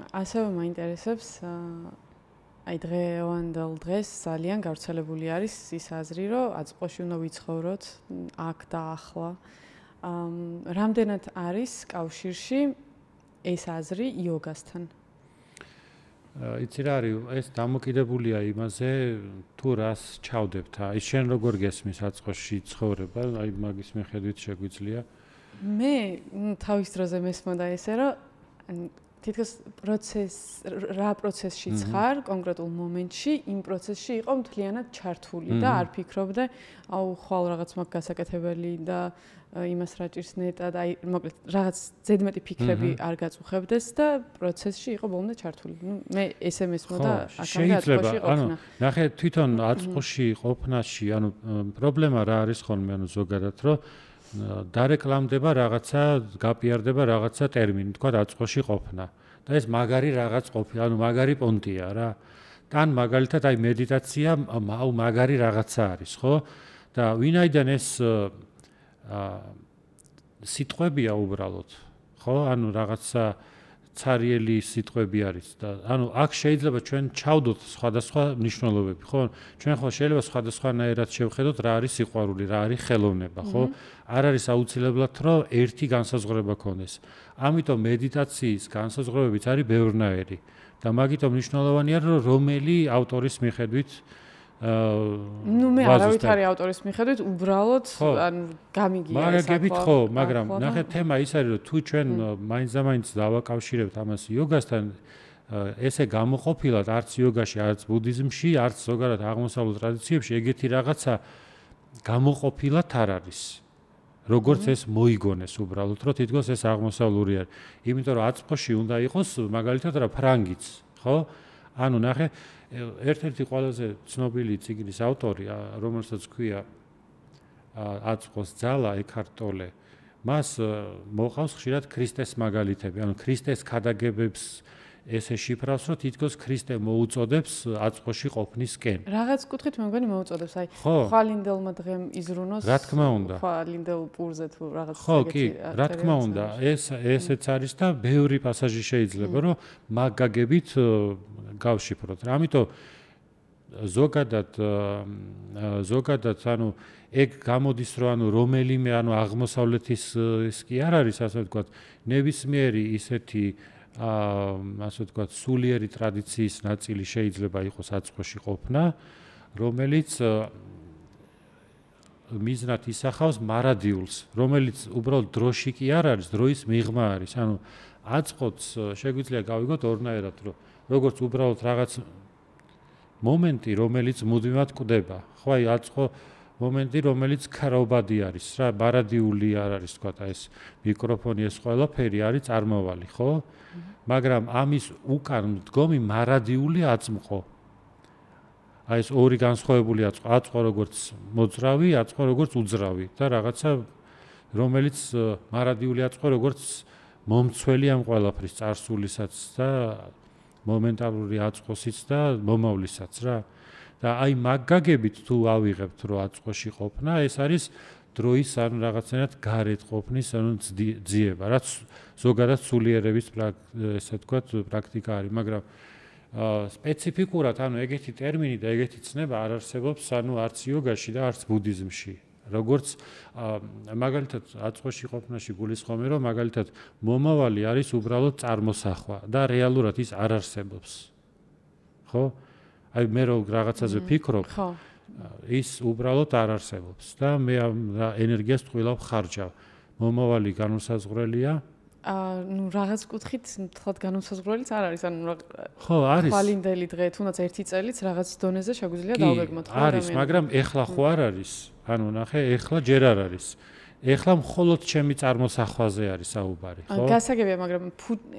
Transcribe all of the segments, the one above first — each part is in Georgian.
ასევე მაინტერესებს აი დღევანდელ დღეს ძალიან გავრცელებული არის ის აზრი, რომ აწმყოში უნდა ვიცხოვროთ აქ და ახლა. რამდენად არის კავშირში ეს აზრი იოგასთან? იცი რა არის, ეს დამოკიდებულია იმაზე, თუ რას ჩავდებთ. ის შენ როგორ გესმის აწმყოში ცხოვრება, აი მაგის მიხედვით შეგვიძლია. მე თავის დროზე მესმოდა ესე, რომ თითქოს რა პროცესში ხარ კონკრეტულ მომენტში, იმ პროცესში იყო მთლიანად ჩართული და არ ფიქრობდე, აუ ხვალ რაღაც მაგ გასაკეთებელი და იმას რა ჭირს ნეტად, აი მოკლედ რაღაც ზედმეტი ფიქრები არ გაწუხებდეს და პროცესში იყო ბოლომდე ჩართული. მე ესე მესმოდა აქამდე აწმყოში ყოფნა. ნახე თვითონ აწმყოში ყოფნაში, ანუ პრობლემა რა არის ხოლმე, ანუ ზოგადად რომ დარეკლამდება რაღაცა, გაპიარდება რაღაცა ტერმინი, თქვა აწმყოში ყოფნა. და ეს მაგარი რაღაც ყოფილი, ანუ მაგარი პონტია რა. თან მაგალითად აი მედიტაცია, აუ მაგარი რაღაცა არის, ხო? და ვინაიდან ეს სიტყვებია უბრალოდ, ხო? ანუ რაღაცა цариელი სიტყვები არის და ანუ აქ შეიძლება ჩვენ ჩავდოთ სხვადასხვა მნიშვნელობები, ხო? ჩვენ ხო შეიძლება სხვადასხვანაირად შევხედოთ რა არის სიყვარული, რა არის ხელოვნება, ხო? არ არის აუცილებლად რომ ერთი განსაზღვრება ქონდეს. ამიტომ მედიტაციის განსაზღვრებებიც არის ბევრნაირი და მაგიტომ მნიშვნელოვანია რომ რომელი ავტორის მიხედვით მე არავითარი ავტორის მიხედვით უბრალოდ ანუ გამიგია ეს მაგაგებით ხო, მაგრამ ნახე თემა ის არის რომ თუ ჩვენ მაინც დავაკავშირებთ ამას იოგასთან ესე გამოყოფილად არც იოგაში, არც ბუდიზმში, არც ზოგადად აღმოსავლურ ტრადიციებში ეგეთი რაღაცა გამოყოფილად არ არის. როგორც ეს მოიგონეს უბრალოდ რომ თითქოს ეს აღმოსავლური არის. იმიტომ რომ აწმყოში უნდა იყოს მაგალითად რა ფრანგიც, ხო? ანუ ნახე ერთ-ერთი ყველაზე ცნობილი წიგნის ავტორი, რომელსაც ქვია აწმყოს ძალა, ეკჰარტ ტოლე, მას მოყავს ხშირად ქრისტეს მაგალითები, ანუ ქრისტეს ქადაგებებს ესე შიფრავს, რომ თითქოს ქრისტე მოუწოდებს აწმყოში ყოფნისკენ. რაღაც კუთხით მე მგონი მოუწოდებს, აი ხვალინდელმა დღემ იზრუნოს. რა თქმა უნდა. ხვალინდელ პურზე თუ რაღაც ხო, კი, რა თქმა უნდა, ესეც არის და ბევრი პასაჟი შეიძლება, რომ მაგ გაგებით გავშიფროთ. ამიტომ ზოგადად ანუ ეგ გამოდის რომ ანუ რომელიმე ანუ აღმოსავლეთის ის კი არ არის ასე ვთქვათ, ნებისმიერი ისეთი ასე ვთქვათ, სულიერი ტრადიციის ნაწილი შეიძლება იყოს აწმყოში ყოფნა, რომელიც მიზნად ისახავს მარადიულს, რომელიც უბრალოდ დროში კი არ არის, დროის მიღმა არის. ანუ აწმყოც შეგვიძლია გავიგოთ ორნაირად, რომ როგორც უბრალოდ რაღაც მომენტი, რომელიც მუდმივად კვდება. ხო, აი აწმყო მომენტი, რომელიც ქრაობადი არის, რა, მარადიული არ არის, თქვა ეს მიკროფონი, ეს ყველაფერი არის წარმავალი, ხო? მაგრამ ამის უკან მდგომი მარადიული აწმყო. აი ეს ორი განსხვავებული აწმყო, აწმყო როგორც მოძრავი, აწმყო როგორც უძრავი და რაღაცა რომელიც მარადიული აწმყო როგორც მომცველი ამ ყველაფრის წარსულისაც და მომენტალური აწმყოსიც და მომავლისაც რა. და აი მაგ გაგებით თუ ავიღებთ რომ აწმყოში ყოფნა, ეს არის დროის ან რაღაცნაირად გარეთ ყოფნის ანუ ძიება, რაც ზოგადად სულიერების ესე ვთქვათ პრაქტიკა არის, მაგრამ სპეციფიკურად ანუ ეგეთი ტერმინი და ეგეთი ცნება არ არსებობს ანუ არც იოგაში და არც ბუდიზმში. როგორც მაგალითად აწმყოში ყოფნაში გულისხმობ რომ მაგალითად მომავალი არის უბრალოდ წარმოსახვა და რეალურად ის არ არსებობს. ხო? აი მე რო რაღაცაზე ფიქრობ, ის უბრალოდ არ არსებობს და მე ამ ენერგიას ტყვილავ ხარჯავ. მომავალი განუსაზღვრელია. ნუ რაღაც კუთხით თქვათ განუსაზღვრელიც არ არის, ანუ ხო, არის. ხვალინდელი დღე, თუნდაც ერთი წელიც რაღაც დონეზე შეგვიძლია დავგეგმოთ, ხო? არის, მაგრამ ეხლა ხო არ არის. ანუ ნახე, ეხლა ჯერ არ არის. ეხლა მხოლოდ ჩემი წარმოსახვაზე არის საუბარი, ხო? გასაგებია, მაგრამ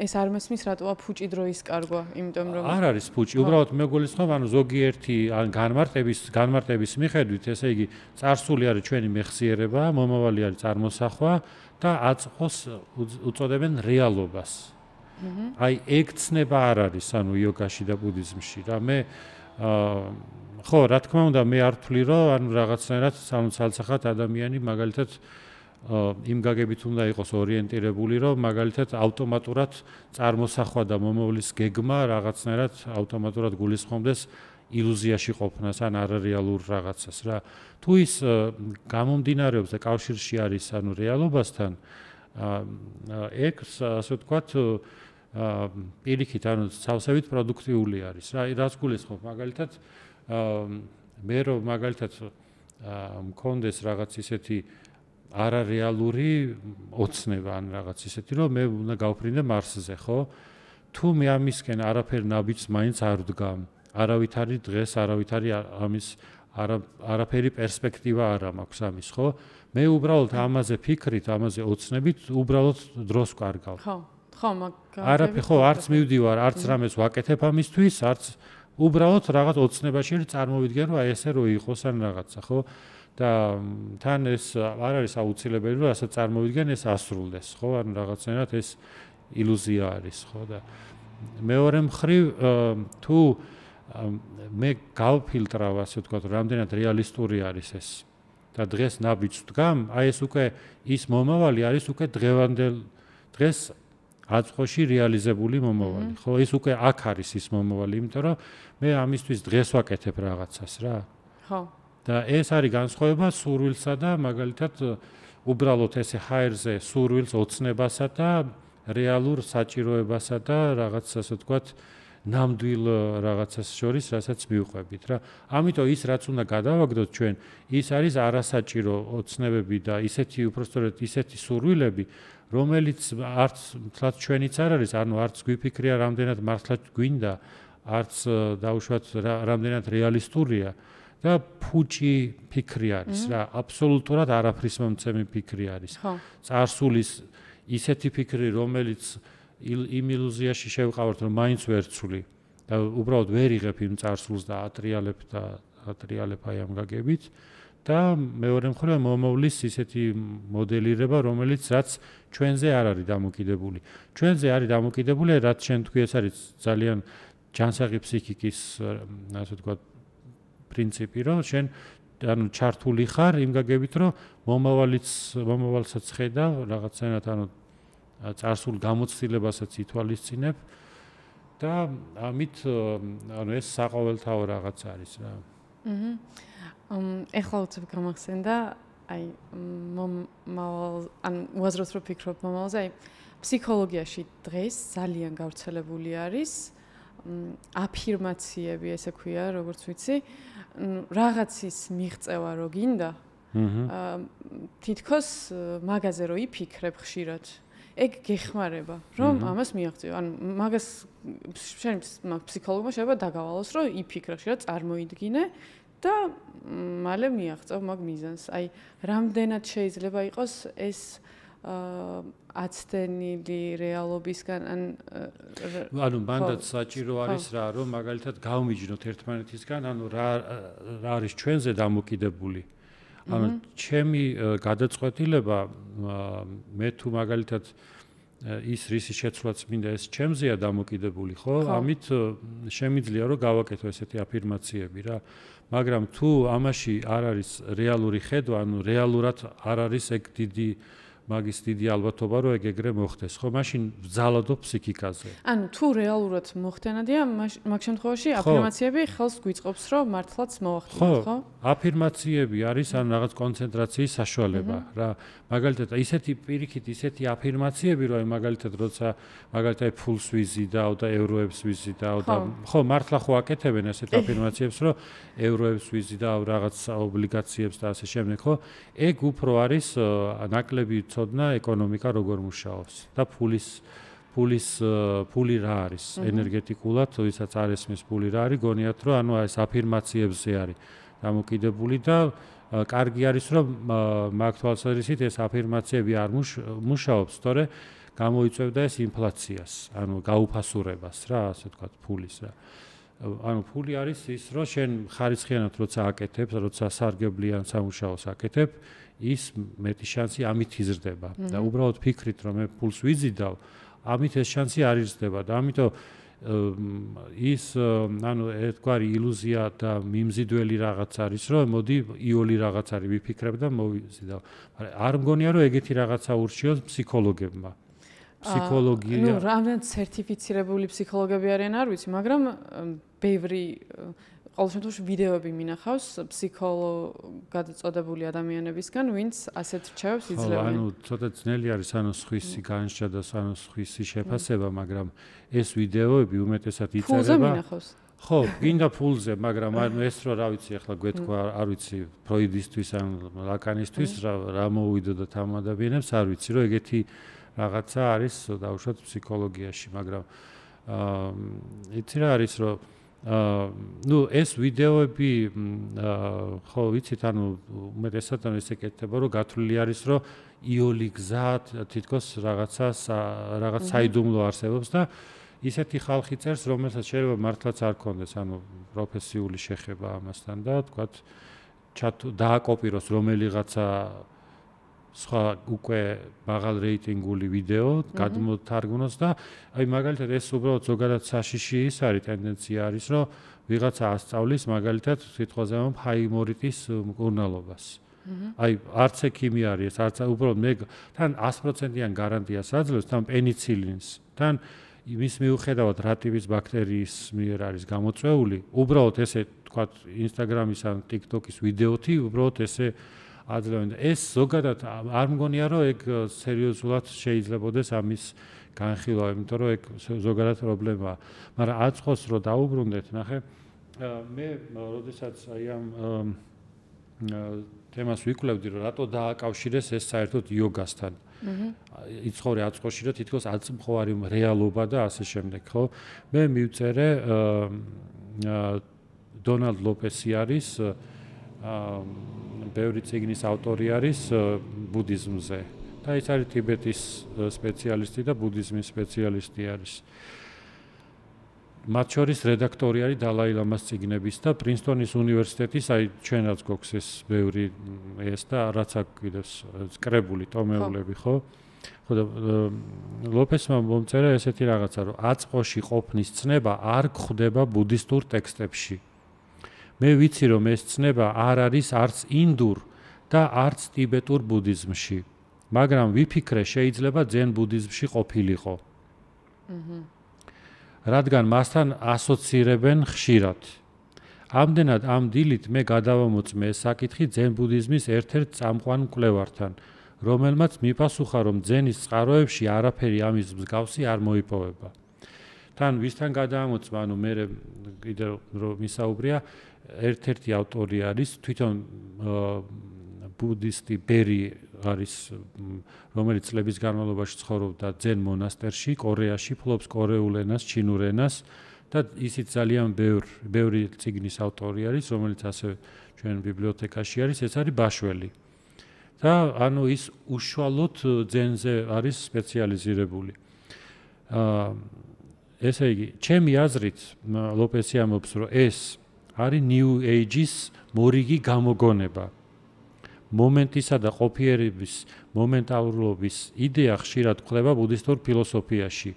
ეს არ მესმის რატოა ფუჭი დროის კარგვა, იმიტომ რომ არ არის ფუჭი, უბრალოდ მე გულისხმობ, ანუ ზოგიერთი ან განმარტების მიხედვით, ესე იგი, წარსული არის ჩვენი მეხსიერება, მომავალი არის წარმოსახვა და აწმყოს უწოდებენ რეალობას. აი ეგ ცნება არ არის, ანუ იოგაში და ბუდიზმში და მე ხო, რა თქმა უნდა, მე არ ვთვლი, რომ ანუ რაღაცნაირად სამოცალცახად ადამიანი მაგალითად იმ გაგებით უნდა იყოს ორიენტირებული, რომ მაგალითად ავტომატურად წარმოსახვა და მომავლის გეგმა რაღაცნაირად ავტომატურად გულისხმობდეს ილუზიაში ყოფნას ან არარეალურ რაღაცას რა. თუ ის გამომდინარეობს და კავშირში არის ანუ რეალობასთან, ეგ ასე ვთქვათ პირიქით ანუ სავსებით პროდუქტიული არის რა. რაც გულისხმობ მაგალითად მე რომ მაგალითად მქონდეს რაღაც ისეთი არარეალური ოცნება ან რაღაც ისეთი რომ მე უნდა გავფრინდე მარსზე, ხო? თუ მე ამისკენ არაფერ ნაბიჯს მაინც არ ვდგამ, არავითარი დღეს, არავითარი ამის არაფერი პერსპექტივა არ მაქვს ამის, ხო? მე უბრალოდ ამაზე ფიქრით, ამაზე ოცნებით, უბრალოდ დროს ვკარგავ. ხო, არაფერი ხო, არც მივდივარ, არც რამეს ვაკეთებ ამისთვის, არც უბრალოდ რაღაც ოცნებაში წარმოვიდგენ, რომ აი ესე რო იყოს ან რაღაცა, ხო? და თან ეს არ არის აუცილებელი, რომ ასე წარმოვიდგენ, ეს ასრულდეს, ხო? ანუ რაღაცნაირად ეს ილუზია არის, ხო? და მეორე მხრივ თუ მე გავფილტრავ, ასე ვთქვათ, რამდენად რეალისტური არის ეს და დღეს ნაბიჯს ვდგამ, აი ეს უკვე ის მომავალი არის უკვე დღევანდელ დღეს აწყოში რეალიზებული მომავალი, ხო? ეს უკვე აქ არის ის მომავალი, იმიტომ რომ მე ამისთვის დღეს ვაკეთებ რაღაცას რა. ხო. და ეს არის განსხვავება სურვილსა და მაგალითად უბრალოდ ესე ჰაერზე სურვილს ოცნებასა და რეალურ საჭიროებასა და რაღაც ასე ვთქვათ ნამდვილ რაღაცას შორის, რასაც მივყვებით რა. ამიტომ ის რაც უნდა გადავაგდოთ ჩვენ, ის არის არასაჭირო ოცნებები და ისეთი უпростоრად ისეთი სურვილები, რომელიც არც თლაც ჩვენიც არ არის, ანუ არც გვიფიქრია რამდენად მართლა გვინდა, არც დაუშვათ რამდენად რეალისტურია. და ფუჭი ფიქრი არის რა, აბსოლუტურად არაფრის მომცემი ფიქრი არის. წარსულის ისეთი ფიქრი, რომელიც იმ ილუზიაში შევყავართ, რომ მაინც ვერ ცვლი და უბრალოდ ვერ იღებ იმ წარსულს და ატრიალებ აი ამ გაგებით და მეორე მხრივ მომავლის ისეთი მოდელირება, რომელიც რაც ჩვენზე არ არის დამოკიდებული. ჩვენზე არის დამოკიდებული, რაც შენ თქვი, ეს არის ძალიან ჯანსაღი ფსიქიკის, ასე ვთქვათ, პრინციპი, რომ შენ ანუ ჩართული ხარ იმ გაგებით, რომ მომავალსაც ხედავ, რაღაცნაირად ანუ წარსულ გამოცდილებასაც ითვალისწინებ და ამით ანუ ეს საყოველთაო რაღაც არის რა. ეხლა უცებ გამახსენდა, აი ან უაზროთ რომ ფიქრობ მომავალზე, აი ფსიქოლოგიაში დღეს ძალიან გავრცელებული არის აფირმაციები, ესე ქვია, როგორც ვიცი, რაღაცის მიღწევა რო გინდა, თითქოს მაგაზე რო იფიქრებ ხშირად, ეგ გეხმარება, რომ ამას მიაღწიო. ანუ მაგას შენ ფსიქოლოგმა შეიძლება დაგავალოს, რომ იფიქრე ხშირად, წარმოიდგინე და მალე მიაღწევ მაგ მიზანს. აი, რამდენად შეიძლება იყოს ეს აცდენილი რეალობისგან ანუ მანდაც საჭირო არის რა, რომ მაგალითად გავმიჯნოთ ერთმანეთისგან, ანუ რა არის ჩვენზე დამოკიდებული. ანუ ჩემი გადაწყვეტილება მე თუ მაგალითად ის რისი შეცვლაც მინდა ეს ჩემზეა დამოკიდებული, ხო? ამით შემიძლია რომ გავაკეთო ესეთი აფირმაციები რა. მაგრამ თუ ამაში არ არის რეალური ხედვა, ანუ რეალურად არ არის ეგ მაგის დიდი ალბათობა რომ ეგ ეგრე მოხდეს, ხო? მაშინ ვძალადო ფსიქიკაზე. ანუ თუ რეალურად მოხდენადია, მაგ შემთხვევაში აფირმაციები ხელს გვიწყობს, რომ მართლაც მოახდინოთ, ხო? აფირმაციები არის ან რაღაც კონცენტრაციის საშუალება რა. მაგალითად, ისეთი პირიქით, ისეთი აფირმაციები, რომ მაგალითად, როცა მაგალითად ფულს ვიზიდავ და ევროებს ვიზიდავ და ხო, მართლა ხო აკეთებენ ესეთ აფირმაციებს, რომ ევროებს ვიზიდავ, რაღაც ობლიგაციებს და ასე შემდეგ, ხო? ეგ უფრო არის ნაკლები ცოდნა ეკონომიკა როგორ მუშაობს და ფული რა არის ენერგეტიკულად, ვისაც არ ესმის ფული რა არის, გონიათ რომ ანუ ეს აფირმაციებზე არის დამოკიდებული და კარგი არის რომ მაგ თვალსაზრისით ეს აფირმაციები არ მუშაობს, თორე გამოიწვევდა ეს ინფლაციას, ანუ გაუფასურებას რა, ასე ვთქვათ, ფულის რა. ანუ ფული არის ის, რომ შენ ხარისხიანად როცა აკეთებ, როცა სარგებლიან სამუშაოს აკეთებ, ის მეტი შანსი ამით იზრდება და უბრალოდ ფიქრით რომ მე ფულს ვიზიდავ, ამით ეს შანსი არ იზრდება და ამიტომ ის ანუ ერთგვარი ილუზია და მიმზიდველი რაღაც არის, რომ მოდი იოლი რაღაც არის ვიფიქრებ და მოვიზიდავ. მაგრამ არ მგონია რომ ეგეთი რაღაცა ურჩიოს ფსიქოლოგებმა. ფსიქოლოგია ნუ რამდენად სერტიფიცირებული ფსიქოლოგები არიან არ ვიცი, მაგრამ ბევრი ყოველ შემთხვევაში ვიდეოები მინახავს ფსიქოლოგად წოდებული ადამიანებისგან, ვინც ასეთ რჩევებს იძლევენ. ანუ ცოტა ძნელი არის ანუ სხვისი განსჯა და ანუ სხვისი შეფასება, მაგრამ ეს ვიდეოები უმეტესად იწერება. ფულზე მინახავს. ხო, გინდა ფულზე, მაგრამ ეს რო რა ვიცი, ახლა გვეთქვა, არ ვიცი, ფროიდისტვის ან ლაკანისტვის რა მოვიდო და თან ადამიანებს, არ ვიცი, რომ ეგეთი რაღაცა არის დაუშვათ ფსიქოლოგიაში, მაგრამ იცი რა არის, რომ ნუ ეს ვიდეოები ხო ვიცით, ანუ უმეტესად ესე კეთდება, რომ გათვლილი არის, რომ იოლი გზა თითქოს რაღაც საიდუმლო არსებობს და ისეთი ხალხი წერს, რომელსაც შეიძლება მართლაც არ კონდეს, ანუ პროფესიული შეხება ამასთან და თქვათ დააკოპიროს რომელიღაცა სხვა უკვე მაღალ რეიტინგული ვიდეო გადმოთარგმნოს და აი მაგალითად ეს უბრალოდ ზოგადად საშიში ის არის ტენდენცია არის რომ ვიღაცა ასწავლის მაგალითად სიტყვაზე ამ ჰაიმორიტის მკურნალობას. აი არც ექიმი არის, არც უბრალოდ მე თან 100%-იან გარანტიას აძლევს თან პენიცილინს. თან იმის მიუხედავად რა ტიპის ბაქტერიის მიერ არის გამოწვეული, უბრალოდ ესე თქვათ Instagram-ის ან TikTok-ის ვიდეოთი უბრალოდ ესე აძლევენ. ეს ზოგადად არ მგონია რომ ეგ სერიოზულად შეიძლებაოდეს ამის განხილვა, იმიტომ რომ ეგ ზოგადად პრობლემაა. მაგრამ აწყოს რომ დაუბრუნდეთ, ნახე, მე როდესაც აი ამ თემას ვიკვლევდი, რომ რატო დააკავშირეს ეს საერთოდ იოგასთან. იცხოვრე აწყოში, რომ თითქოს აწმყოვარი რეალობა და ასე შემდეგ, ხო? მე მივწერე დონალდ ლოპესი არის ბევრი წიგნის ავტორი არის ბუდიზმზე და ის არის ტიბეტის სპეციალისტი და ბუდიზმის სპეციალისტი არის. მათ შორის რედაქტორი არის დალაი ლამას წიგნების და პრინსტონის უნივერსიტეტის, აი ჩვენაც გვაქვს ეს ბევრი ეს და რაც აქ კიდევს კრებული ტომეულები, ხო? ხო და ლოპესმა მომწერა ესეთი რაღაცა, რომ აწყოში ყოფნის ცნება არ გვხვდება ბუდისტურ ტექსტებში. მე ვიცი რომ ეს ცნება არ არის არც ინდურ და არც ტიბეტურ ბუდიზმში, მაგრამ ვიფიქრე შეიძლება ძენ ბუდიზმში ყოფილიყო. რადგან მასთან ასოცირებენ ხშირად. ამდენად ამ დილით მე გადავამოწმე ეს საკითხი ძენ ბუდიზმის ერთ-ერთ წამყვან მკვლევართან, რომელმაც მიპასუხა რომ ძენის წყაროებში არაფერი ამის მსგავსი არ მოიპოვება. თან ვისთან გადავამოწმა, ანუ მე კიდევ რომ მისაუბრია ერთ-ერთი ავტორი არის თვითონ ბუდისტი ბერი არის, რომელიც წლების განმავლობაში ცხოვრობდა ძენ მონასტერში, კორეაში, ფლობს კორეულ ენას, ჩინურ ენას და ისიც ძალიან ბევრი წიგნის ავტორი არის, რომელიც ასევე ჩვენ ბიბლიოთეკაში არის, ეს არის ბაშველი. და ანუ ის უშუალოდ ძენზე არის სპეციალიზირებული. ესე იგი, ჩემი აზრით, ლოპესი ამბობს, რომ ეს არის New Age-ის მორიგი გამოგონება. მომენტისა და ყოფიერების მომენტალურობის იდეა ხშირად გვხვდება ბუდისტურ ფილოსოფიაში,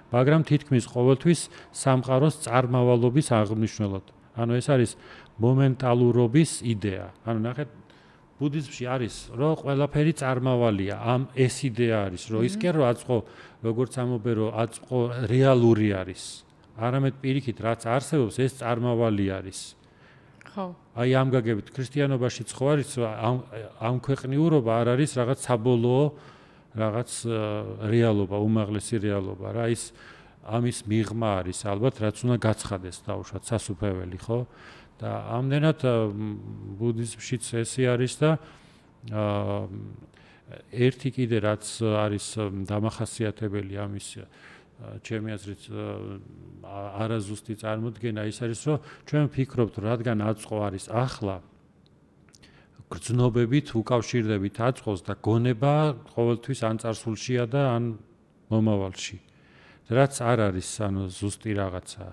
მაგრამ თითქმის ყოველთვის სამყაროს წარმავალობის აღმნიშვნელად. ანუ ეს არის მომენტალურობის იდეა. ანუ ნახეთ, ბუდიზმში არის, რომ ყველაფერი წარმავალია, ამ ეს იდეა არის, რომ ის კი რომ აწყო, როგორც ამობე, რომ აწყო რეალური არის. არამედ პირიქით, რაც არსებობს, ეს წარმავალი არის. ხო. აი ამ გაგებით ქრისტიანობაშიც ხო არის, რომ ამ ქვეყნიურობა არ არის რაღაც საბოლოო რაღაც რეალობა, უმაღლესი რეალობა რა, ის ამის მიღმა არის ალბათ, რაც უნდა გაცხადეს დაუშვათ სასუფეველი, ხო? და ამდენად ბუდიზმშიც ესე არის და ერთი კიდე რაც არის დამახასიათებელი ამის ჩემი აზრით არაზუსტი წარმოდგენა ის არის, რომ ჩვენ ვფიქრობთ, რადგან აწყო არის ახლა, გრძნობებით უკავშირდებით აწყოს და გონება ყოველთვის ან წარსულშია და ან მომავალში. რაც არ არის, ანუ ზუსტი რაღაცა.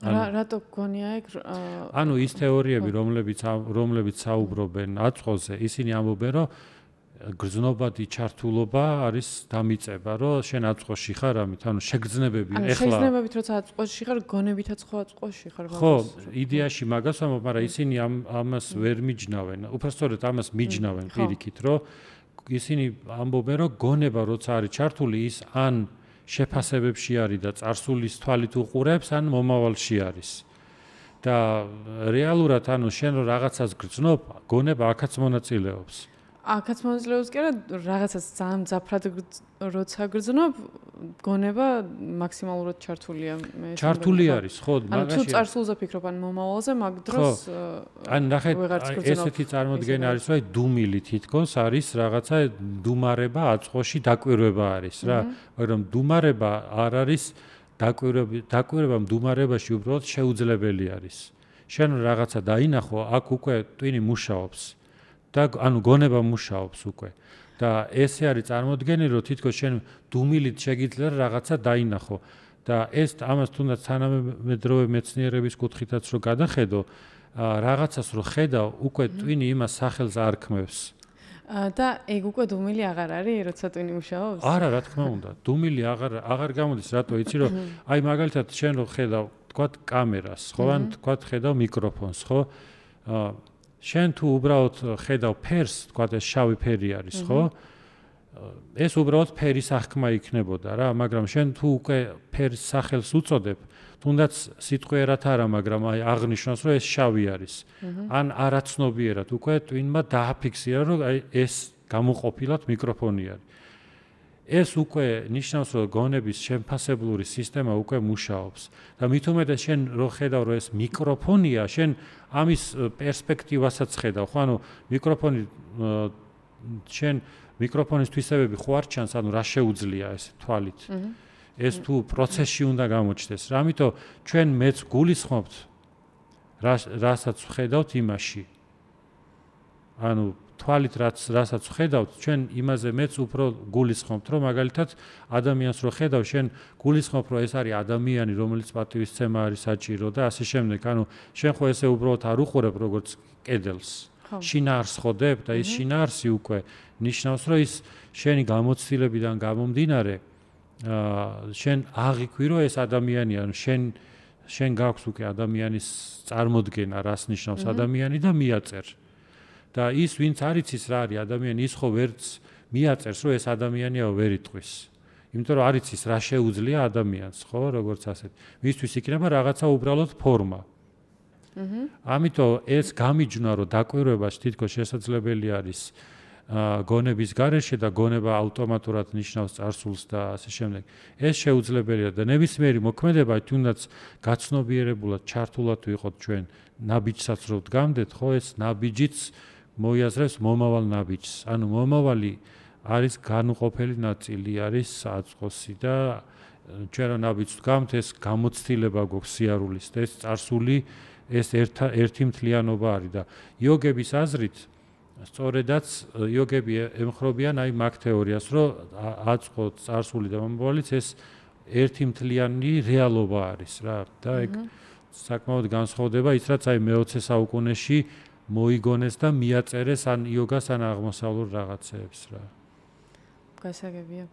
რატო გონია ეგ? ანუ ის თეორიები, რომლებიც საუბრობენ აწყოზე, ისინი ამბობენ, რომ გრძნობადი ჩართულობა არის დამიწება, რომ შენ აწყოში ხარ ამით, ანუ შეგრძნებები ეხლა. შეგრძნებებით როცა აწყოში ხარ, გონებითაც ხო აწყოში ხარ. ხო, იდეაში მაგას ვამბობ, მაგრამ ისინი ამას ვერ მიჯნავენ. უბრალოდ ამას მიჯნავენ პირიქით, რომ ისინი ამბობენ, რომ გონება როცა არის ჩართული, ის ან შეფასებებში არის და წარსულის თვალით უყურებს, ან მომავალში არის. და რეალურად ანუ შენ რო რაღაცას გრძნობ, გონება აქაც მონაწილეობს. აქაც მონაწილეობს კი არა, რაღაცას ძალიან მძაფრად როცა გრძნობ, გონება მაქსიმალურად ჩართულია. ჩართული არის, ხო, მაგაში. ანუ თუ წარსულზე ფიქრობ, ან მომავალზე, მაგ დროს ან ნახეთ, ესეთი წარმოდგენა არის, რომ დუმილი თითქოს არის რაღაცა დუმარება აწყოში დაკვირვება არის რა, მაგრამ დუმარება არ არის დაკვირვება მდუმარებაში უბრალოდ შეუძლებელი არის. შენ რაღაცა დაინახო, აქ უკვე ტვინი მუშაობს და ანუ გონება მუშაობს უკვე. და ესე არის წარმოდგენი, რომ თითქოს შენ დუმილით შეგიძლია რაღაცა დაინახო და ეს ამას თუნდაც თანამედროვე მეცნიერების კუთხითაც რო გადახედო, რაღაცას რო ხედავ, უკვე ტვინი იმას სახელს არ ქმევს. და ეგ უკვე დუმილი აღარ არის, როცა ტვინი მუშაობს? არა, რა თქმა უნდა. დუმილი აღარ გამოდის, რატო იცი, რომ აი მაგალითად შენ რო ხედავ, თქვათ კამერას, ხო, ან თქვათ ხედავ მიკროფონს, ხო? შენ თუ უბრალოდ ხედავ ფერს, თქვათ ეს შავი ფერი არის, ხო? ეს უბრალოდ ფერის აღქმა იქნებოდა რა, მაგრამ შენ თუ უკვე ფერის სახელს უწოდებ, თუნდაც სიტყვიერად არა, მაგრამ აი აღნიშნავს, რომ ეს შავი არის. ან არაცნობიერად უკვე ტვინმა დააფიქსირა, რომ აი ეს გამოყოფილად მიკროფონი არის. ეს უკვე ნიშნავს, რომ გონების შემფასებლური სისტემა უკვე მუშაობს. და მით უმეტეს შენ რო ხედავ, რომ ეს მიკროფონია, შენ ამის პერსპექტივასაც ხედავ, ხო? ანუ მიკროფონი შენ მიკროფონის თვისებები ხო არ ჩანს, ანუ რა შეუძლია ეს თვალით. ეს თუ პროცესში უნდა გამოჩნდეს. რა ამიტომ ჩვენ მეც გულისხმობთ რასაც ვხედავთ იმაში. ანუ თვალით რასაც ვხედავთ, ჩვენ იმაზე მეც უფრო გულისხმობთ, რომ მაგალითად ადამიანს რო ხედავ, შენ გულისხმობ, რომ ეს არის ადამიანი, რომელიც პატივისცემა არის საჭირო და ასე შემდეგ. ანუ შენ ხო ესე უბრალოდ არ უყურებ როგორც კედელს. შინაარს ხედავ და ის შინაარსი უკვე ნიშნავს, რომ ის შენი გამოცდილებიდან გამომდინარე შენ აღიქვი, რომ ეს ადამიანია, შენ გაქვს უკვე ადამიანის წარმოდგენა, რას ნიშნავს ადამიანი და მიაწერ. და ის ვინც არ იცის რა არის ადამიანი, ის ხო ვერც მიაწერს, რომ ეს ადამიანია ვერ იტყვის. იმიტომ რომ არ იცის რა შეუძლია ადამიანს, ხო, როგორც ასეთ. მისთვის იქნება რაღაცა უბრალოდ ფორმა. ამიტომ ეს გამიჯნა, რომ დაკვირვებას თითქოს შესაძლებელი არის გონების გარეშე და გონება ავტომატურად ნიშნავს წარსულს და ასე შემდეგ. ეს შეუძლებელია და ნებისმიერი მოქმედება თუნდაც გაცნობიერებულად ჩართულად ვიყოთ ჩვენ ნაბიჯსაც რო ვდგამდეთ, ხო, ეს ნაბიჯიც მოიაზრებს მომავალ ნაბიჯს. ანუ მომავალი არის განუყოფელი ნაწილი, არის აწყოსი და ჩვენ რო ნაბიჯს ვდგამთ, ეს გამოცდილება გვაქვს სიარულის და ეს წარსული, ეს ერთი მთლიანობა არის და იოგების აზრით სწორედაც იოგები ემხრობიან აი მაგ თეორიას, რომ აწყო, წარსული და მომავალიც ეს ერთი მთლიანი რეალობა არის რა და ეგ საკმაოდ განსხვავდება ის, რაც აი მე-20 საუკუნეში მოიგონეს და მიაწერეს ან იოგას ან აღმოსავლურ რაღაცეებს რა. გასაგებია.